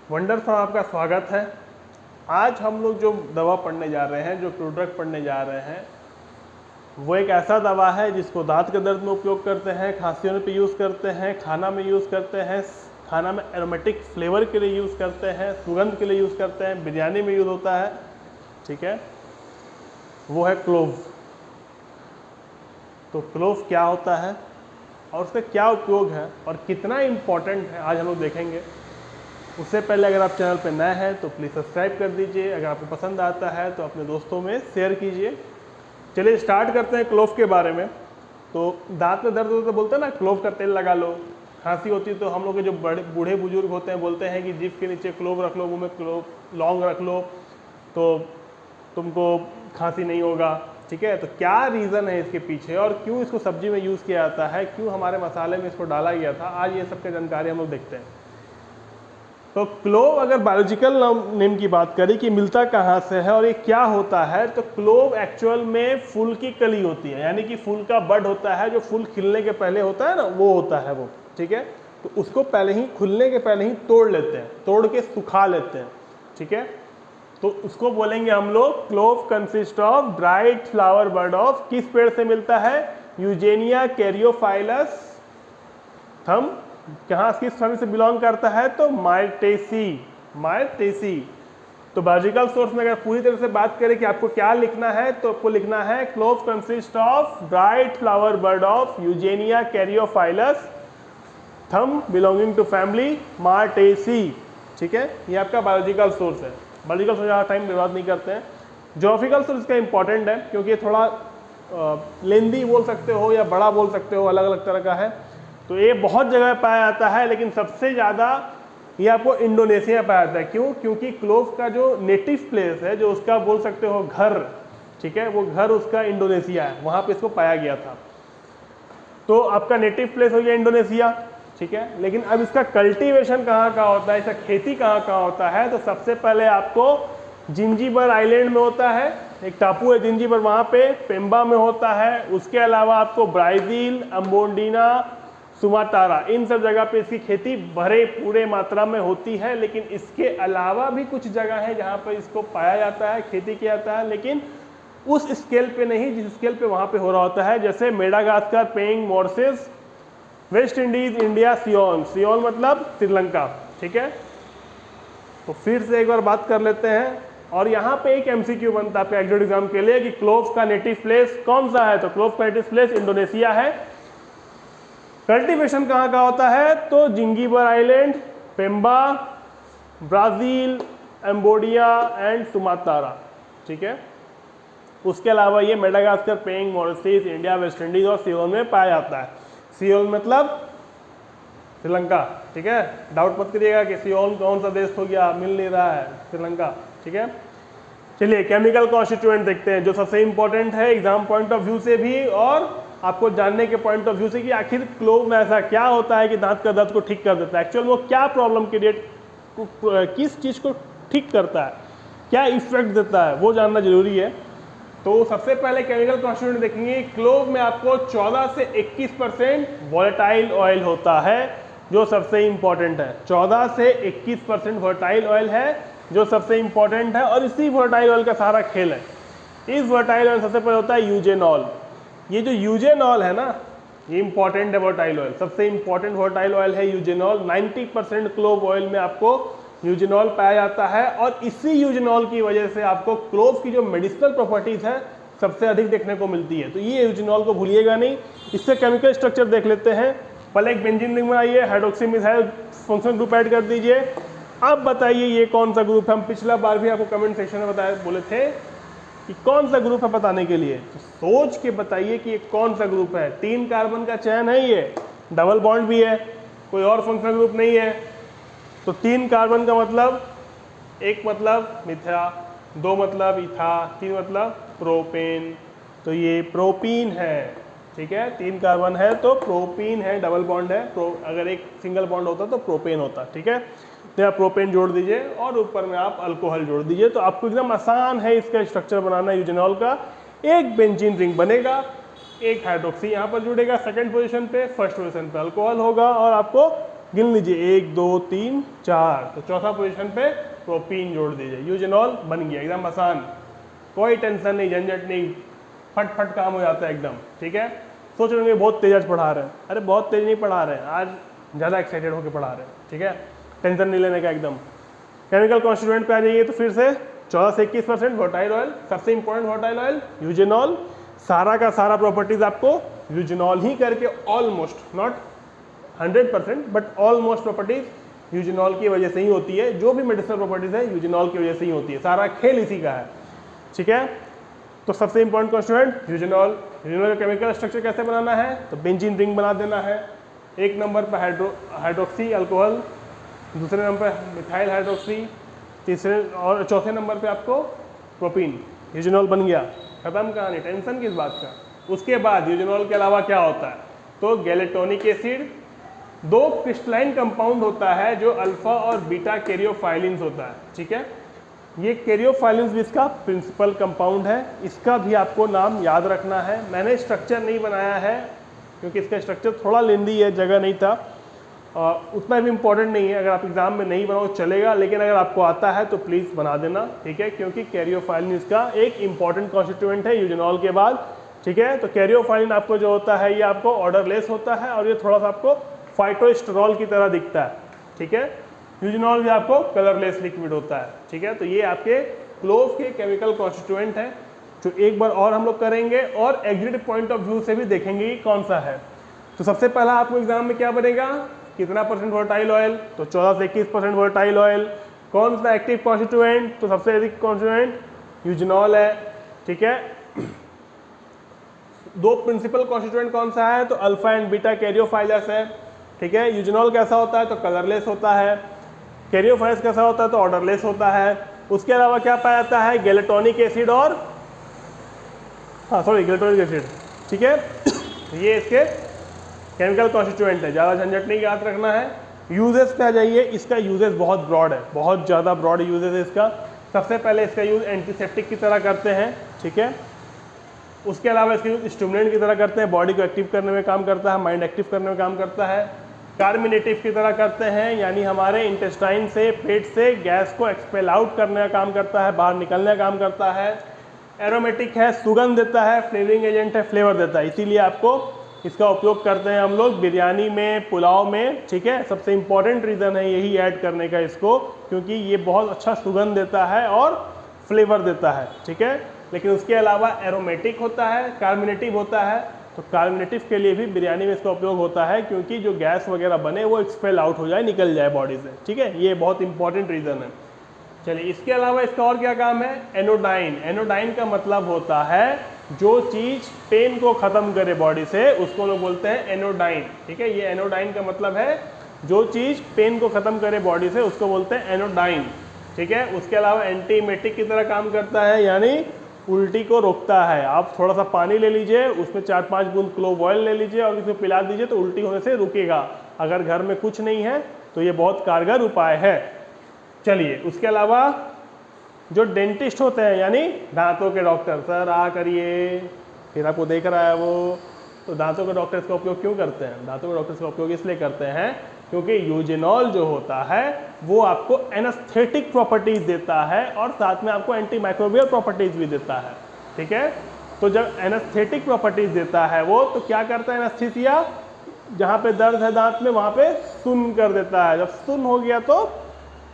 Wonders में आपका स्वागत है। आज हम लोग जो दवा पढ़ने जा रहे हैं, जो प्रोडक्ट पढ़ने जा रहे हैं, वो एक ऐसा दवा है जिसको दांत के दर्द में उपयोग करते हैं, खांसियों पे यूज़ करते हैं, खाना में यूज़ करते हैं, खाना में एरोमेटिक फ्लेवर के लिए यूज़ करते हैं, सुगंध के लिए यूज़ करते हैं, बिरयानी में यूज़ होता है। ठीक है, वो है क्लोव। तो क्लोव क्या होता है और उसका क्या उपयोग है और कितना इम्पोर्टेंट है, आज हम लोग देखेंगे। उससे पहले अगर आप चैनल पर नए हैं तो प्लीज़ सब्सक्राइब कर दीजिए। अगर आपको पसंद आता है तो अपने दोस्तों में शेयर कीजिए। चलिए स्टार्ट करते हैं क्लोव के बारे में। तो दांत में दर्द होता तो बोलते हैं ना, क्लोव का तेल लगा लो। खांसी होती तो हम लोग के जो बड़े बूढ़े बुजुर्ग होते हैं बोलते हैं कि जीभ के नीचे क्लोव रख लो, मुँह में क्लोव लौंग रख लो तो तुमको खांसी नहीं होगा। ठीक है, तो क्या रीज़न है इसके पीछे और क्यों इसको सब्जी में यूज़ किया जाता है, क्यों हमारे मसाले में इसको डाला गया था, आज ये सब की जानकारी हम लोग देखते हैं। तो क्लोव अगर बायोलॉजिकल नेम की बात करें कि मिलता कहाँ से है और ये क्या होता है, तो क्लोव एक्चुअल में फूल की कली होती है, यानी कि फूल का बड होता है, जो फूल खिलने के पहले होता है ना, वो होता है वो। ठीक है, तो उसको पहले ही खुलने के पहले ही तोड़ लेते हैं, तोड़ के सुखा लेते हैं। ठीक है, तो उसको बोलेंगे हम लोग clove consist of dried flower bud of, किस पेड़ से मिलता है, यूजेनिया कैरियोफाइलस थम। कहाँ किस फैमिली से बिलोंग करता है, तो मायटेसी। तो बायोलॉजिकल सोर्स में अगर पूरी तरह से बात करें कि आपको क्या लिखना है, तो आपको लिखना है clove consist of dried flower bird of Eugenia caryophyllus थम बिलोंगिंग टू फैमिली मार्टेसी। ठीक है, ये आपका बायोलॉजिकल सोर्स है। बायोलॉजिकल सोर्स ज़्यादा टाइम बर्बाद नहीं करते हैं। जोग्राफिकल सोर्स इसका इंपॉर्टेंट है क्योंकि ये थोड़ा लेंदी बोल सकते हो या बड़ा बोल सकते हो, अलग अलग तरह का है। तो ये बहुत जगह पाया जाता है, लेकिन सबसे ज़्यादा ये आपको इंडोनेशिया में पाया जाता है। क्यों? क्योंकि क्लोव का जो नेटिव प्लेस है, जो उसका बोल सकते हो घर, ठीक है, वो घर उसका इंडोनेशिया है, वहाँ पे इसको पाया गया था। तो आपका नेटिव प्लेस हो गया इंडोनेशिया। ठीक है, लेकिन अब इसका कल्टीवेशन कहाँ का होता है, इसका खेती कहाँ होता है, तो सबसे पहले आपको जिंजीबर आइलैंड में होता है, एक टापू है जिंजीबर, वहाँ पे पेम्बा में होता है। उसके अलावा आपको ब्राज़ील, अम्बोंडिना, सुमातारा, इन सब जगह पे इसकी खेती भरे पूरे मात्रा में होती है। लेकिन इसके अलावा भी कुछ जगह है जहाँ पर इसको पाया जाता है, खेती किया जाता है, लेकिन उस स्केल पे नहीं जिस स्केल पे वहाँ पे हो रहा होता है। जैसे मेडागास्कर, पेंग, Mauritius, West Indies, India, Seoul. Seoul मतलब श्रीलंका। ठीक है, तो फिर से एक बार बात कर लेते हैं। और यहाँ पे एक MCQ बनता है आपके एग्जिट एग्जाम के लिए कि क्लोव का नेटिव प्लेस कौन सा है, तो क्लोव का नेटिव प्लेस इंडोनेशिया है। कल्टीवेशन कहाँ का होता है, तो जिंजीबर आइलैंड, पेम्बा, ब्राज़ील, एम्बोडिया एंड सुमातारा। ठीक है, उसके अलावा ये मेडागास्कर, पेंग, मॉरिशस, इंडिया, वेस्ट इंडीज और सियोल में पाया जाता है। सियोल मतलब श्रीलंका। ठीक है, डाउट मत करिएगा कि सियोल कौन सा देश हो गया, मिल नहीं रहा है, श्रीलंका। ठीक है, चलिए केमिकल कॉन्स्टिट्यूएंट देखते हैं जो सबसे इंपॉर्टेंट है एग्जाम पॉइंट ऑफ व्यू से भी और आपको जानने के पॉइंट ऑफ व्यू से कि आखिर क्लोव में ऐसा क्या होता है कि दांत का दर्द को ठीक कर देता है। एक्चुअल वो क्या प्रॉब्लम क्रिएट, किस चीज़ को ठीक करता है, क्या इफेक्ट देता है, वो जानना जरूरी है। तो सबसे पहले केमिकल कॉन्स्टिट्यूएंट देखेंगे। क्लोव में आपको 14 से 21% वोलेटाइल ऑयल होता है, जो सबसे इंपॉर्टेंट है। 14 से 21% वोलेटाइल ऑयल है, जो सबसे इंपॉर्टेंट है। और इसी वोलेटाइल ऑयल का सारा खेल है। इस वोलेटाइल ऑयल सबसे पहले होता है यूजेनॉल। ये जो यूजेनॉल है ना, ये इंपॉर्टेंट है वोलेटाइल ऑयल, सबसे इंपॉर्टेंट वोलेटाइल ऑयल है यूजेनॉल। 90% क्लोव ऑयल में आपको यूजेनॉल पाया जाता है और इसी यूजेनॉल की वजह से आपको क्लोव की जो मेडिसिनल प्रॉपर्टीज है सबसे अधिक देखने को मिलती है। तो ये यूजेनॉल को भूलिएगा नहीं। इससे केमिकल स्ट्रक्चर देख लेते हैं। पहले एक बेंजीन रिंग बनाइए, hydroxy methyl functional group add कर दीजिए। अब बताइए ये कौन सा ग्रुप है। हम पिछला बार भी आपको कमेंट सेक्शन में बताए बोले थे कि कौन सा ग्रुप है बताने के लिए, तो सोच के बताइए कि ये कौन सा ग्रुप है। 3 कार्बन का चयन है, ये डबल बॉन्ड भी है, कोई और फंक्शनल ग्रुप नहीं है। तो 3 कार्बन का मतलब, एक मतलब मिथा, 2 मतलब इथा, 3 मतलब प्रोपेन। तो ये प्रोपीन है। ठीक है, 3 कार्बन है तो प्रोपीन है, डबल बॉन्ड है। अगर एक सिंगल बॉन्ड होता तो प्रोपेन होता। ठीक है, तो आप प्रोपेन जोड़ दीजिए और ऊपर में आप अल्कोहल जोड़ दीजिए। तो आपको एकदम आसान है इसका स्ट्रक्चर बनाना यूजेनॉल का। एक बेंजीन रिंग बनेगा, एक हाइड्रोक्सी यहाँ पर जुड़ेगा सेकंड पोजीशन पे, फर्स्ट पोजीशन पे अल्कोहल होगा और आपको गिन लीजिए 1 2 3 4, तो चौथा पोजीशन पे प्रोपीन जोड़ दीजिए, यूजेनॉल बन गया। एकदम आसान, कोई टेंशन नहीं, झंझट नहीं, फट काम हो जाता है एकदम। ठीक है, सोच रहे होंगे बहुत तेज आज पढ़ा रहे हैं, अरे बहुत तेज नहीं पढ़ा रहे हैं, आज ज़्यादा एक्साइटेड होकर पढ़ा रहे हैं। ठीक है, टेंशन नहीं लेने का एकदम। केमिकल कॉन्स्टिट्यूएंट पे आ जाइए, तो फिर से 14 से 21% वोटाइल ऑयल, सबसे इंपॉर्टेंट वोटाइल ऑयल यूजेनॉल। सारा का सारा प्रॉपर्टीज आपको यूजेनॉल ही करके, almost not 100% but almost properties eugenol की वजह से ही होती है। जो भी मेडिसिनल प्रॉपर्टीज है यूजेनॉल की वजह से ही होती है, सारा खेल इसी का है। ठीक है, तो सबसे इंपॉर्टेंट कॉन्स्टिट्यूएंट यूजेनॉल। यूजेनॉल का केमिकल स्ट्रक्चर कैसे बनाना है, तो बेंजीन रिंग बना देना है। एक नंबर पर हाइड्रोक्सी अल्कोहल, दूसरे नंबर पर मिथाइल हाइड्रोक्सी, तीसरे और चौथे नंबर पे आपको प्रोपीन, यूजेनॉल बन गया। खत्म कहानी, टेंशन किस बात का। उसके बाद यूजेनॉल के अलावा क्या होता है, तो गैलेटोनिक एसिड, 2 क्रिस्टलाइन कंपाउंड होता है जो अल्फा और बीटा कैरियोफाइलिन्स होता है। ठीक है, ये कैरियोफाइलिन्स भी इसका प्रिंसिपल कंपाउंड है, इसका भी आपको नाम याद रखना है। मैंने स्ट्रक्चर नहीं बनाया है क्योंकि इसका स्ट्रक्चर थोड़ा लेंदी है, जगह नहीं था, उतना भी इम्पोर्टेंट नहीं है। अगर आप एग्जाम में नहीं बनाओ चलेगा, लेकिन अगर आपको आता है तो प्लीज़ बना देना। ठीक है, क्योंकि कैरियोफाइलिन इसका एक इंपॉर्टेंट कॉन्स्टिट्यूएंट है यूजेनॉल के बाद। ठीक है, तो कैरियोफाइलिन आपको जो होता है ये आपको ऑर्डरलेस होता है और ये थोड़ा सा आपको फाइटोस्टेरॉल की तरह दिखता है। ठीक है, यूजेनॉल भी आपको कलरलेस लिक्विड होता है। ठीक है, तो ये आपके क्लोव के केमिकल कॉन्स्टिट्यूएंट है, जो एक बार और हम लोग करेंगे और एग्जिट पॉइंट ऑफ व्यू से भी देखेंगे कि कौन सा है। तो सबसे पहला आपको एग्जाम में क्या बनेगा, कितना परसेंट वोलेटाइल ऑयल, तो 14 से 21% वोलेटाइल ऑयल। कौन सा एक्टिव कॉन्स्टिट्यूएंट, तो सबसे अधिक कॉन्स्टिट्यूएंट यूजेनॉल है। ठीक है, 2 प्रिंसिपल कॉन्स्टिट्यूएंट कौन सा है, तो अल्फा एंड बीटा कैरियोफाइलस है। ठीक है, यूजेनॉल कैसा होता है, तो कलरलेस होता है। कैरियोफाइलस कैसा होता है, तो ऑर्डरलेस होता है। उसके अलावा क्या पाया जाता है, गैलेटोनिक एसिड और गैलेटोनिक एसिड। ठीक है, ये इसके केमिकल कॉन्स्टिट्यूएंट है, ज़्यादा झंझट नहीं याद रखना है। यूजेस पे आ जाइए, इसका यूजेस बहुत ब्रॉड है, बहुत ज़्यादा ब्रॉड यूजेस है इसका। सबसे पहले इसका यूज़ एंटीसेप्टिक की तरह करते हैं। ठीक है, उसके अलावा इसका यूज़ स्टिमुलेंट की तरह करते हैं, बॉडी को एक्टिव करने में काम करता है, माइंड एक्टिव करने में काम करता है। कार्मिनेटिव की तरह करते हैं, यानी हमारे इंटेस्टाइन से, पेट से गैस को एक्सपेल आउट करने का काम करता है, बाहर निकलने का काम करता है। एरोमेटिक है, सुगंध देता है, फ्लेवरिंग एजेंट है, फ्लेवर देता है, इसीलिए आपको इसका उपयोग करते हैं हम लोग बिरयानी में, पुलाव में। ठीक है, सबसे इम्पॉर्टेंट रीज़न है यही ऐड करने का इसको, क्योंकि ये बहुत अच्छा सुगंध देता है और फ्लेवर देता है। ठीक है, लेकिन उसके अलावा एरोमेटिक होता है, कार्मिनेटिव होता है, तो कार्मिनेटिव के लिए भी बिरयानी में इसका उपयोग होता है, क्योंकि जो गैस वगैरह बने वो एक्सपेल आउट हो जाए, निकल जाए बॉडी से। ठीक है, ये बहुत इंपॉर्टेंट रीज़न है। चलिए, इसके अलावा इसका और क्या काम है, एनोडाइन। एनोडाइन का मतलब होता है जो चीज़ पेन को ख़त्म करे बॉडी से, उसको लोग बोलते हैं एनोडाइन। ठीक है, ये एनोडाइन का मतलब है जो चीज़ पेन को ख़त्म करे बॉडी से, उसको बोलते हैं एनोडाइन। ठीक है, उसके अलावा एंटीमेटिक की तरह काम करता है, यानी उल्टी को रोकता है। आप थोड़ा सा पानी ले लीजिए, उसमें 4-5 बूंद क्लोव ऑयल ले लीजिए और उसको पिला दीजिए, तो उल्टी होने से रुकेगा। अगर घर में कुछ नहीं है तो ये बहुत कारगर उपाय है। चलिए, उसके अलावा जो डेंटिस्ट होते हैं, यानी दांतों के डॉक्टर, सर आ करिए, फिर आपको देख रहा है वो, तो दांतों के डॉक्टर इसका उपयोग क्यों करते हैं, दांतों के डॉक्टर इसका उपयोग इसलिए करते हैं क्योंकि यूजेनॉल जो होता है वो आपको एनेस्थेटिक प्रॉपर्टीज देता है और साथ में आपको एंटी माइक्रोबियल प्रॉपर्टीज भी देता है। ठीक है, तो जब एनेस्थेटिक प्रॉपर्टीज देता है वो, तो क्या करता है एनेस्थीसिया, जहाँ पे दर्द है दांत में वहाँ पे सुन्न कर देता है। जब सुन्न हो गया तो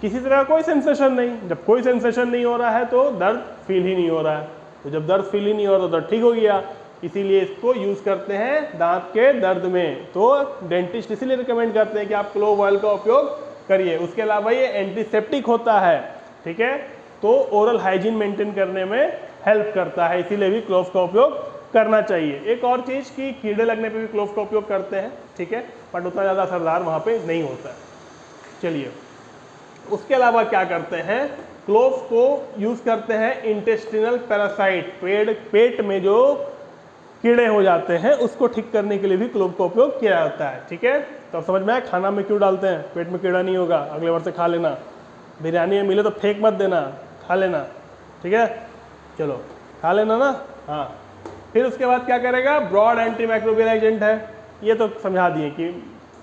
किसी तरह का कोई सेंसेशन नहीं, जब कोई सेंसेशन नहीं हो रहा है तो दर्द फील ही नहीं हो रहा है, तो जब दर्द फील ही नहीं हो रहा तो दर्द ठीक हो गया। इसीलिए इसको यूज़ करते हैं दांत के दर्द में। तो डेंटिस्ट इसीलिए रिकमेंड करते हैं कि आप क्लोव ऑयल का उपयोग करिए। उसके अलावा ये एंटीसेप्टिक होता है। ठीक है, तो ओरल हाइजीन मेंटेन करने में हेल्प करता है, इसीलिए भी क्लोव का उपयोग करना चाहिए। एक और चीज़ कि कीड़े लगने पे भी क्लोव का उपयोग करते हैं। ठीक है, बट उतना ज़्यादा असरदार वहाँ पे नहीं होता है। चलिए, उसके अलावा क्या करते हैं, क्लोव को यूज़ करते हैं इंटेस्टिनल पैरासाइट, पेट में जो कीड़े हो जाते हैं उसको ठीक करने के लिए भी क्लोव का उपयोग किया जाता है। ठीक है, तो अब समझ में आया खाना में क्यों डालते हैं, पेट में कीड़ा नहीं होगा, अगले बार से खा लेना। बिरयानी में मिले तो फेंक मत देना, खा लेना। ठीक है, चलो खा लेना ना। हाँ, फिर उसके बाद क्या करेगा, ब्रॉड एंटी माइक्रोबियल एजेंट है, ये तो समझा दिए कि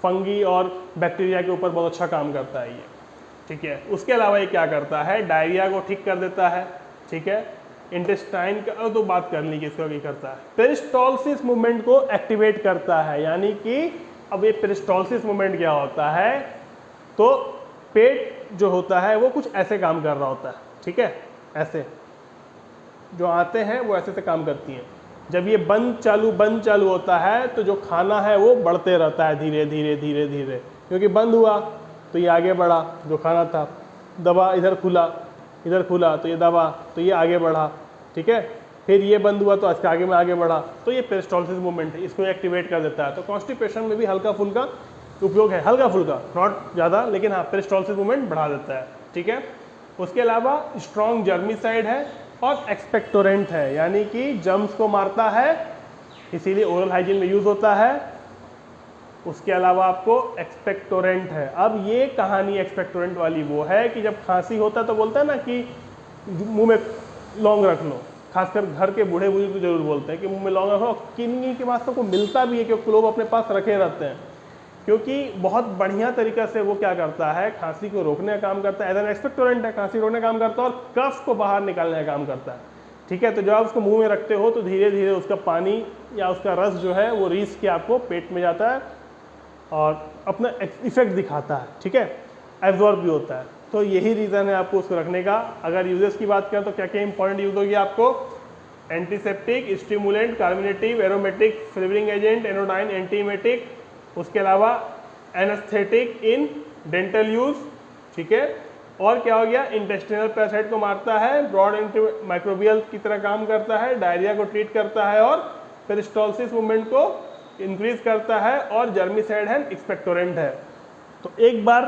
फंगी और बैक्टीरिया के ऊपर बहुत अच्छा काम करता है ये, ठीक है। उसके अलावा ये क्या करता है, डायरिया को ठीक कर देता है, ठीक है। इंटेस्टाइन का तो बात कर ली कि इसको भी करता है। पेरिस्टोलिसिस मूवमेंट को एक्टिवेट करता है, यानी कि अब ये पेरिस्टोलिसिस मूवमेंट क्या होता है, तो पेट जो होता है वो कुछ ऐसे काम कर रहा होता है, ठीक है। ऐसे जो आते हैं वो ऐसे से काम करती हैं। जब ये बंद चालू होता है तो जो खाना है वो बढ़ते रहता है धीरे धीरे धीरे धीरे, क्योंकि बंद हुआ तो ये आगे बढ़ा, जो खाना था। दबा, इधर खुला तो ये दबा तो ये आगे बढ़ा, ठीक है। फिर ये बंद हुआ तो इसके आगे में आगे बढ़ा, तो ये पेरिस्टोलिसिस मूवमेंट है, इसको एक्टिवेट कर देता है। तो कॉन्स्टिपेशन में भी हल्का फुल्का उपयोग है, हल्का फुल्का, नॉट ज़्यादा, लेकिन हाँ पेरिस्टोलिसिस मूवमेंट बढ़ा देता है, ठीक है। उसके अलावा स्ट्रॉन्ग जर्मिसाइड है और एक्सपेक्टोरेंट है, यानी कि जर्म्स को मारता है, इसीलिए ओरल हाइजीन में यूज़ होता है। उसके अलावा आपको एक्सपेक्टोरेंट है। अब ये कहानी एक्सपेक्टोरेंट वाली वो है कि जब खांसी होता है तो बोलता है ना कि मुंह में लौंग रख लो, खासकर घर के बूढ़े बुजुर्ग तो जरूर बोलते हैं कि मुंह में लौंग रख लो। किन्हीं के पास तो को मिलता भी है क्योंकि लोग अपने पास रखे रहते हैं, क्योंकि बहुत बढ़िया तरीका से वो क्या करता है, खांसी को रोकने का काम करता है। एज एन एक्सपेक्टोरेंट है, खांसी रोकने का काम करता है और कफ को बाहर निकालने का काम करता है, ठीक है। तो जब आप उसको मुंह में रखते हो तो धीरे धीरे उसका पानी या उसका रस जो है वो रीस के आपको पेट में जाता है और अपना इफेक्ट दिखाता है, ठीक है, एब्जॉर्ब भी होता है। तो यही रीज़न है आपको उसको रखने का। अगर यूजेस की बात करें तो क्या क्या इंपॉर्टेंट यूज होगी आपको, antiseptic, stimulant, कार्बोनेटिव, aromatic, flavouring agent, anodyne, antiemetic, उसके अलावा एनेस्थेटिक इन डेंटल यूज, ठीक है। और क्या हो गया, इंटेस्टिनल पैरासाइट को मारता है, ब्रॉड माइक्रोबियल की तरह काम करता है, डायरिया को ट्रीट करता है और पेरिस्टोलिसिस मूवमेंट को इंक्रीज करता है और जर्मिसाइड है, एक्सपेक्टोरेंट है। तो एक बार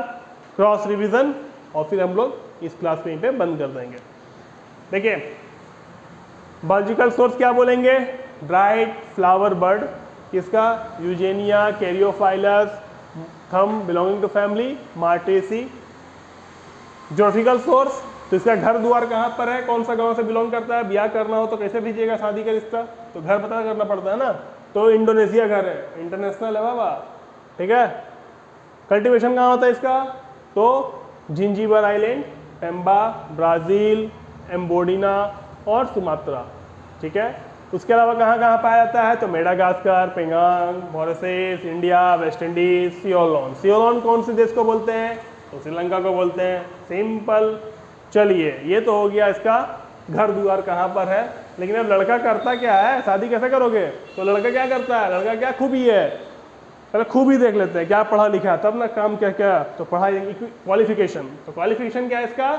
क्रॉस रिवीजन और फिर हम लोग इस क्लास में पे बंद कर देंगे। देखिए बायोलॉजिकल सोर्स क्या बोलेंगे, ड्राइड फ्लावर बर्ड, किसका, यूजेनिया कैरियोफाइलस, थम belonging to family Myrtaceae. Geographical source, तो इसका घर द्वार कहाँ पर है, कौन सा गांव से बिलोंग करता है, ब्याह करना हो तो कैसे भेजिएगा शादी का रिश्ता, तो घर पता करना पड़ता है ना, तो इंडोनेशिया घर है, इंटरनेशनल है बाबा, ठीक है। कल्टीवेशन कहाँ होता है इसका, तो जिंजीबर आइलैंड, पेम्बा, ब्राज़ील, एम्बोडिना और सुमात्रा, ठीक है। उसके अलावा कहाँ कहाँ पाया जाता है, तो Madagascar, Penang, Mauritius, India, West Indies, Ceylon. Ceylon कौन से देश को बोलते हैं, तो श्रीलंका को बोलते हैं, सिंपल। चलिए ये तो हो गया इसका घर द्वार कहाँ पर है। लेकिन अब लड़का करता क्या है, शादी कैसे करोगे, तो लड़का क्या करता है, लड़का क्या खूबी है, पहले खूबी देख लेते हैं, क्या पढ़ा लिखा है, तब ना काम क्या क्या, तो पढ़ाई क्वालिफिकेशन, तो क्वालिफिकेशन क्या है इसका,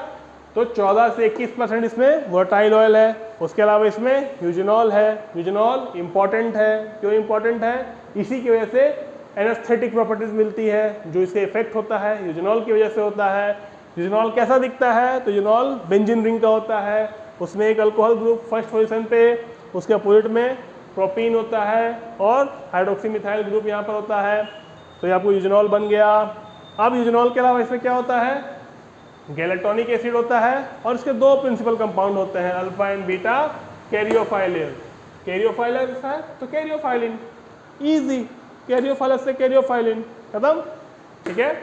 तो 14 से 21% इसमें वर्टाइल ऑयल है। उसके अलावा इसमें यूजेनॉल है, यूजेनॉल इंपॉर्टेंट है, क्यों इंपॉर्टेंट है, इसी की वजह से एनेस्थेटिक प्रॉपर्टीज मिलती है, जो इससे इफेक्ट होता है यूजेनॉल की वजह से होता है। यूजेनॉल कैसा दिखता है, तो यूजेनॉल बेंजीन रिंग का होता है, उसमें एक अल्कोहल ग्रुप फर्स्ट पोजीशन पे, उसके अपोजिट में प्रोपीन होता है और हाइड्रोक्सी मिथाइल ग्रुप यहाँ पर होता है, तो ये आपको यूजेनॉल बन गया। अब यूजेनॉल के अलावा इसमें क्या होता है, गैलेटोनिक एसिड होता है और इसके दो प्रिंसिपल कंपाउंड होते हैं, अल्फा एंड बीटा कैरियोफाइलिन। कैरियोफाइलस है तो कैरियोफाइलिन, इजी, कैरियोफाइलस से कैरियोफाइलिन, खत्म, ठीक है।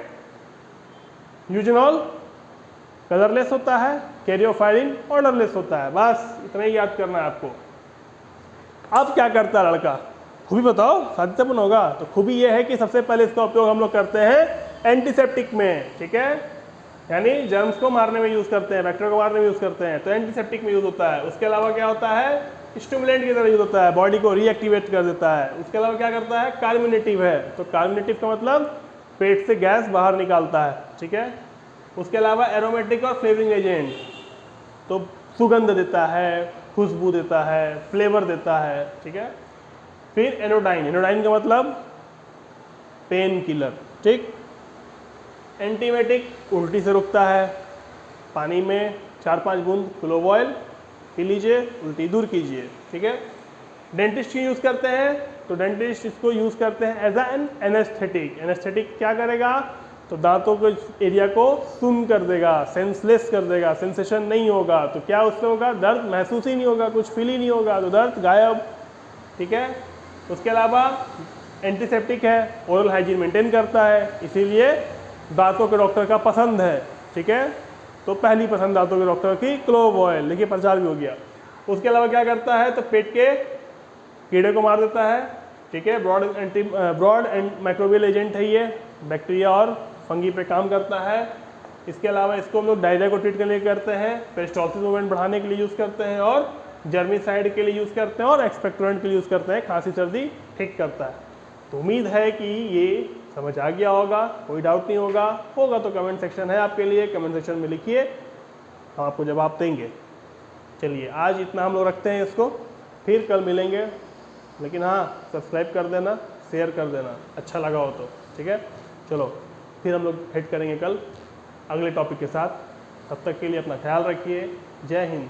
यूजेनॉल कलरलेस होता है, कैरियोफाइलिन ऑर्डरलेस होता है, बस इतना ही याद करना है आपको। अब क्या करता है लड़का, खूबी बताओ, शादी तब होगा, तो खूबी ये है कि सबसे पहले इसका उपयोग हम लोग करते हैं एंटीसेप्टिक में, ठीक है, यानी जर्म्स को मारने में यूज करते हैं, बैक्टीरिया को मारने में यूज करते हैं, तो एंटीसेप्टिक में यूज होता है। उसके अलावा क्या होता है, स्टिमुलेंट की तरह यूज होता है, बॉडी को रीएक्टिवेट कर देता है। उसके अलावा क्या करता है, कार्बोनेटिव है, तो कार्बोनेटिव का मतलब पेट से गैस बाहर निकालता है, ठीक है। उसके अलावा एरोमेटिक और फ्लेवरिंग एजेंट, तो सुगंध देता है, खुशबू देता है, फ्लेवर देता है, ठीक है। फिर एनोडाइन, एनोडाइन का मतलब पेन किलर, ठीक। एंटीमेटिक उल्टी से रुकता है, पानी में 4-5 बूंद क्लोव ऑयल पी लीजिए, उल्टी दूर कीजिए, ठीक है। डेंटिस्ट की यूज़ करते हैं, तो डेंटिस्ट इसको यूज़ करते हैं एज एन एनेस्थेटिक। एनेस्थेटिक क्या करेगा, तो दांतों के एरिया को सुन कर देगा, सेंसलेस कर देगा, सेंसेशन नहीं होगा, तो क्या उससे होगा, दर्द महसूस ही नहीं होगा, कुछ फील ही नहीं होगा, तो दर्द गायब, ठीक है। उसके अलावा एंटीसेप्टिक है, ओरल हाइजीन मेंटेन करता है, इसीलिए दांतों के डॉक्टर का पसंद है। ठीक है, तो पहली पसंद दांतों के डॉक्टर की क्लोव ऑयल, देखिए प्रचार भी हो गया। उसके अलावा क्या करता है, तो पेट के कीड़े को मार देता है। ठीक है, ब्रॉड एंड माइक्रोबियल एजेंट है ये, बैक्टीरिया और फंगी पे काम करता है। इसके अलावा इसको हम लोग डायरिया को ट्रीट करने के लिए करते हैं, पेरिस्टाल्सिस मूवमेंट बढ़ाने के लिए यूज़ करते हैं, और जर्मिसाइड के लिए यूज़ करते हैं, और एक्सपेक्टोरेंट के लिए यूज़ करते हैं, खांसी सर्दी ठीक करता है। तो उम्मीद है कि ये समझ आ गया होगा, कोई डाउट नहीं होगा तो कमेंट सेक्शन है आपके लिए, कमेंट सेक्शन में लिखिए, हम आपको जवाब देंगे। चलिए आज इतना हम लोग रखते हैं इसको, फिर कल मिलेंगे। लेकिन हाँ, सब्सक्राइब कर देना, शेयर कर देना, अच्छा लगा हो तो। ठीक है, चलो फिर हम लोग भेंट करेंगे कल अगले टॉपिक के साथ। तब तक के लिए अपना ख्याल रखिए। जय हिंद।